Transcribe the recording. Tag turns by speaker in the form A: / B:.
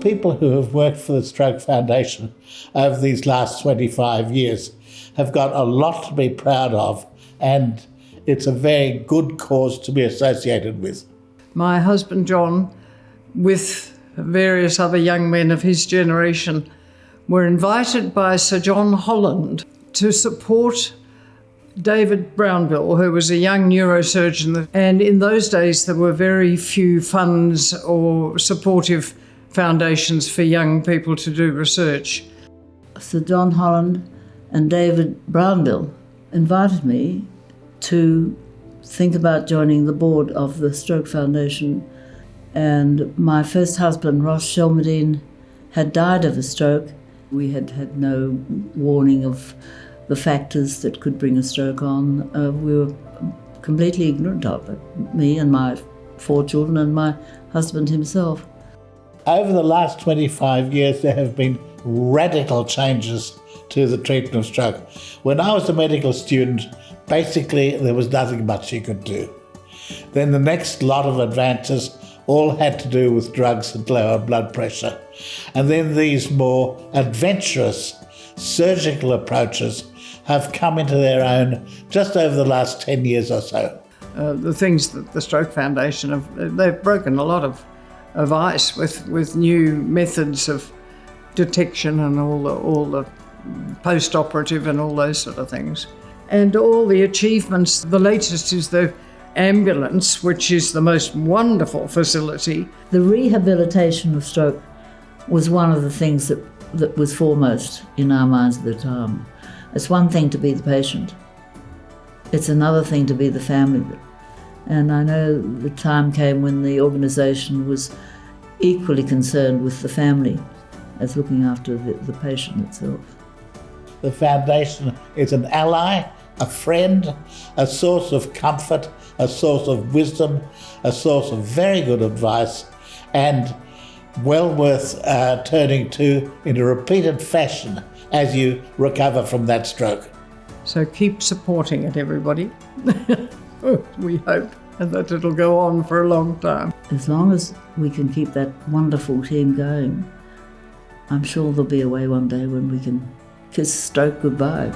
A: people who have worked for the Stroke Foundation over these last 25 years have got a lot to be proud of, and it's a very good cause to be associated with.
B: My husband John, with various other young men of his generation, were invited by Sir John Holland to support David Brownbill, who was a young neurosurgeon. And in those days, there were very few funds or supportive foundations for young people to do research.
C: Sir John Holland and David Brownbill invited me to think about joining the board of the Stroke Foundation. And my first husband, Ross Shelmadine, had died of a stroke. We had had no warning of the factors that could bring a stroke on. We were completely ignorant of it, me and my 4 children and my husband himself.
A: Over the last 25 years, there have been radical changes to the treatment of stroke. When I was a medical student, basically there was nothing much you could do. Then the next lot of advances all had to do with drugs and lower blood pressure. And then these more adventurous surgical approaches have come into their own just over the last 10 years or so.
B: The things that the Stroke Foundation they've broken a lot of ice with new methods of detection and all the post-operative and all those sort of things. And all the achievements, the latest is the ambulance, which is the most wonderful facility.
C: The rehabilitation of stroke was one of the things that was foremost in our minds at the time. It's one thing to be the patient. It's another thing to be the family. And I know the time came when the organisation was equally concerned with the family as looking after the patient itself.
A: The foundation is an ally, a friend, a source of comfort, a source of wisdom, a source of very good advice, and well worth turning to in a repeated fashion as you recover from that stroke.
B: So keep supporting it, everybody. We hope that it'll go on for a long time.
C: As long as we can keep that wonderful team going, I'm sure there'll be a way one day when we can kiss stroke goodbye.